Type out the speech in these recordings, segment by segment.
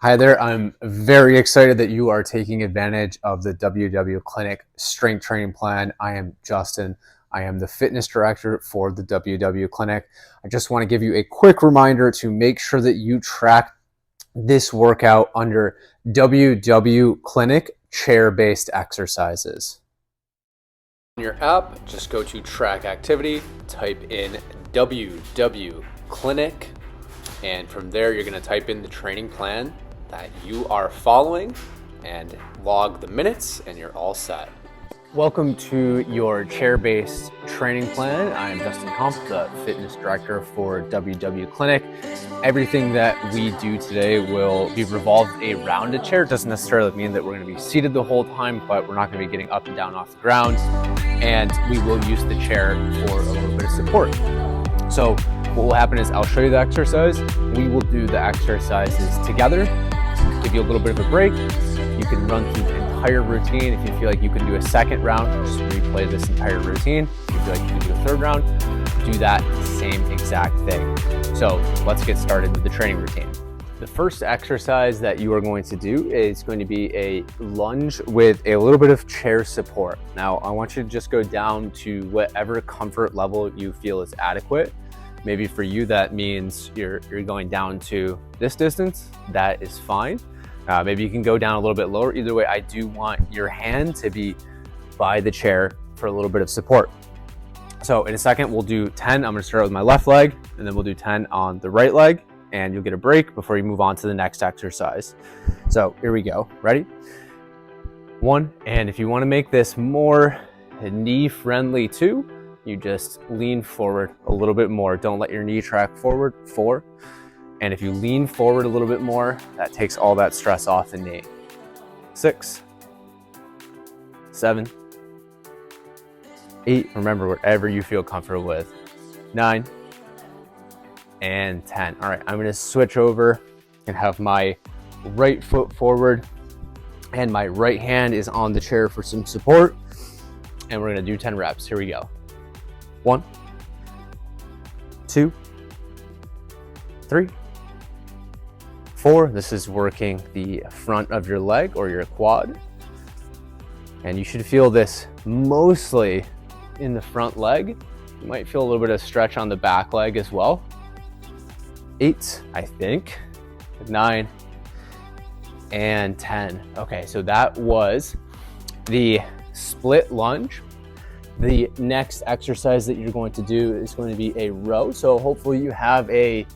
Hi there. I'm very excited that you are taking advantage of the WW Clinic Strength Training Plan. I am Justin. I am the fitness director for the WW Clinic. I just want to give you a quick reminder to make sure that you track this workout under WW Clinic chair-based exercises. On your app, just go to track activity, type in WW Clinic, and from there you're going to type in the training plan that you are following and log the minutes, and you're all set. Welcome to your chair-based training plan. I'm Justin Hump, the fitness director for WW Clinic. Everything that we do today will be revolved around a chair. It doesn't necessarily mean that we're going to be seated the whole time, but we're not going to be getting up and down off the ground, and we will use the chair for a little bit of support. So what will happen is I'll show you the exercise. We will do the exercises together, give you a little bit of a break. You can run through the entire routine. If you feel like you can do a second round, just replay this entire routine. If you feel like you can do a third round, do that same exact thing. So let's get started with the training routine. The first exercise that you are going to do is going to be a lunge with a little bit of chair support. Now, I want you to just go down to whatever comfort level you feel is adequate. Maybe for you, that means you're going down to this distance. That is fine. Maybe you can go down a little bit lower. Either way, I do want your hand to be by the chair for a little bit of support. So in a second, we'll do 10. I'm gonna start with my left leg, and then we'll do 10 on the right leg, and you'll get a break before you move on to the next exercise. So here we go. Ready? 1, and if you wanna make this more knee-friendly too, you just lean forward a little bit more. Don't let your knee track forward. 4. And if you lean forward a little bit more, that takes all that stress off the knee. 6, 7, 8. Remember, whatever you feel comfortable with. 9, and 10. All right, I'm gonna switch over and have my right foot forward and my right hand is on the chair for some support. And we're gonna do 10 reps. Here we go. 1, 2, 3, 4. This is working the front of your leg or your quad. And you should feel this mostly in the front leg. You might feel a little bit of stretch on the back leg as well. 8, I think. 9, and 10. Okay, so that was the split lunge. The next exercise that you're going to do is going to be a row. So hopefully you have a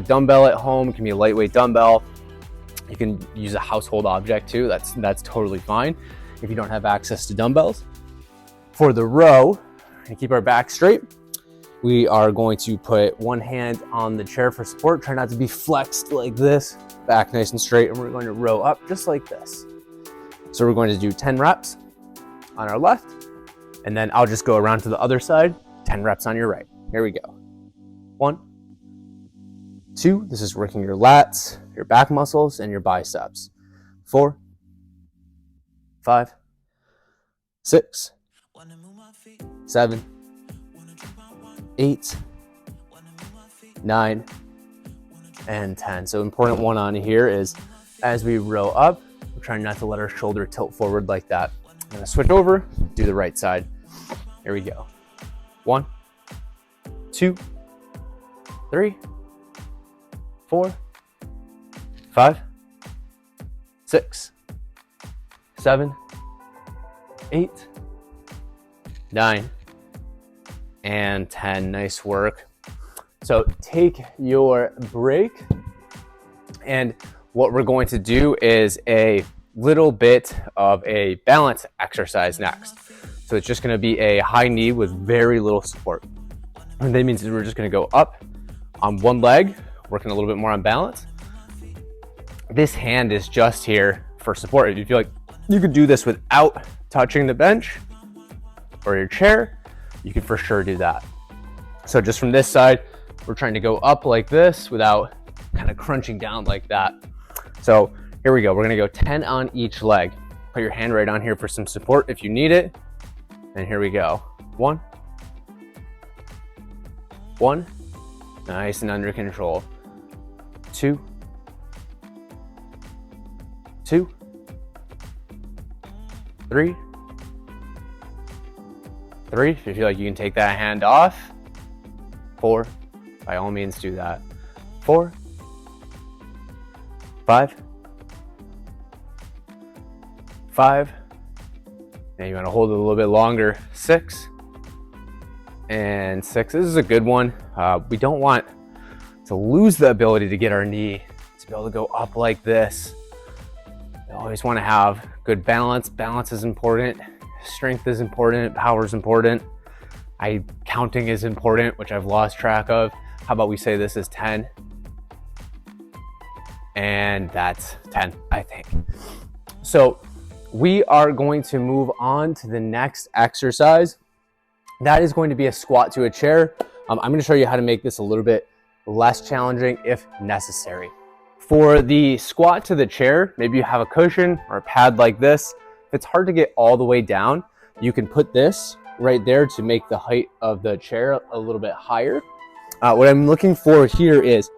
dumbbell at home. It can be a lightweight dumbbell. You can use a household object too. That's totally fine if you don't have access to dumbbells. For the row, and keep our back straight, we are going to put one hand on the chair for support. Try not to be flexed like this. Back nice and straight, and we're going to row up just like this. So we're going to do 10 reps on our left, and then I'll just go around to the other side, 10 reps on your right. Here we go. 1, 2, this is working your lats, your back muscles, and your biceps. 4, 5, 6, 7, 8, 9, and 10. So important one on here is as we row up, we're trying not to let our shoulder tilt forward like that. I'm gonna switch over, do the right side. Here we go. 1, 2, 3, 4, 5, 6, 7, 8, 9, and 10. Nice work. So take your break, and what we're going to do is a little bit of a balance exercise next. So it's just going to be a high knee with very little support. And that means we're just going to go up on one leg, working a little bit more on balance. This hand is just here for support. If you feel like you could do this without touching the bench or your chair, you can for sure do that. So just from this side, we're trying to go up like this without kind of crunching down like that. So here we go. We're going to go 10 on each leg. Put your hand right on here for some support if you need it. And here we go. 1, 1, nice and under control. 2, 2, 3. If you feel like you can take that hand off. 4, by all means do that. 4, 5. Now you want to hold it a little bit longer. 6 and 6. This is a good one. We don't want to lose the ability to get our knee to be able to go up like this. You always want to have good balance. Balance is important. Strength is important. Power is important. Counting is important, which I've lost track of. How about we say this is 10? And that's 10, I think. So we are going to move on to the next exercise. That is going to be a squat to a chair. I'm going to show you how to make this a little bit less challenging if necessary. For the squat to the chair, maybe you have a cushion or a pad like this. If it's hard to get all the way down, you can put this right there to make the height of the chair a little bit higher. What I'm looking for here is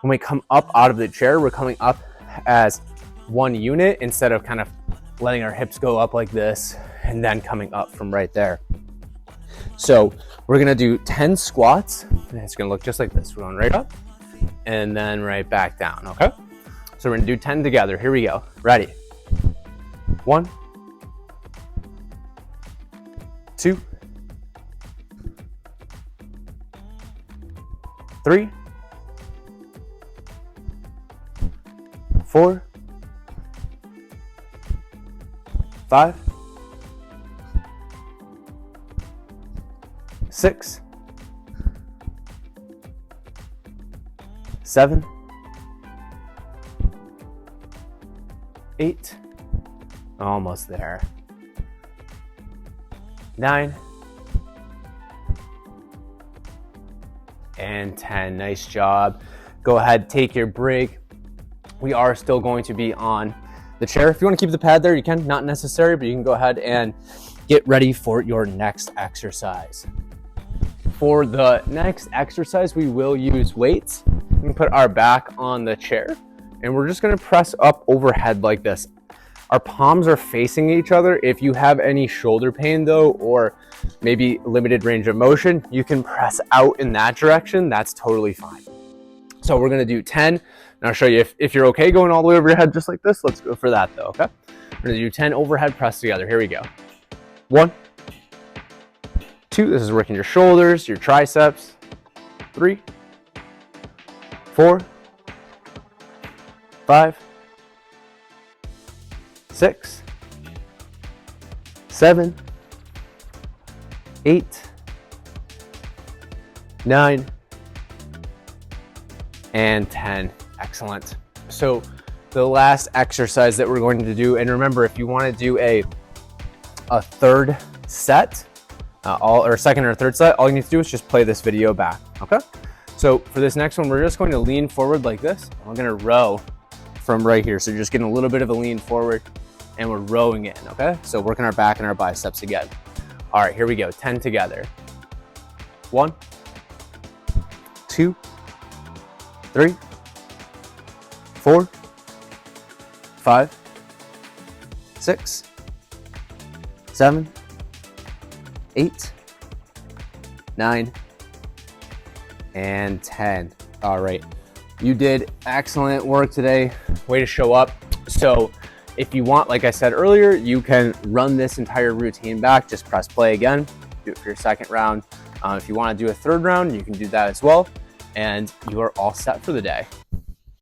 when we come up out of the chair, we're coming up as one unit instead of kind of letting our hips go up like this and then coming up from right there. So we're gonna do 10 squats, and it's gonna look just like this. We're going right up and then right back down, okay? So we're gonna do 10 together. Here we go. Ready? 1, 2, 3, 4, 5, 6, 7, 8, almost there, 9, and 10. Nice job. Go ahead, take your break. We are still going to be on the chair. If you want to keep the pad there, you can. Not necessary, but you can go ahead and get ready for your next exercise. For the next exercise, we will use weights. We can put our back on the chair, and we're just going to press up overhead like this. Our palms are facing each other. If you have any shoulder pain though, or maybe limited range of motion, you can press out in that direction. That's totally fine. So we're going to do 10. And I'll show you if you're okay going all the way over your head just like this. Let's go for that though, okay? We're going to do 10 overhead press together. Here we go. 1, 2, this is working your shoulders, your triceps. 3, 4, 5, 6, 7, 8, 9, and 10. Excellent. So the last exercise that we're going to do, and remember, if you want to do a third set, or second or third set, all you need to do is just play this video back, okay? So for this next one, we're just going to lean forward like this. We're going to row from right here. So you're just getting a little bit of a lean forward, and we're rowing in, okay? So working our back and our biceps again. All right, here we go, 10 together. 1, 2, 3, 4, 5, 6, 7, 8, 9, and 10. All right, you did excellent work today. Way to show up. So if you want, like I said earlier, you can run this entire routine back. Just press play again, do it for your second round. If you want to do a third round, you can do that as well. And you are all set for the day.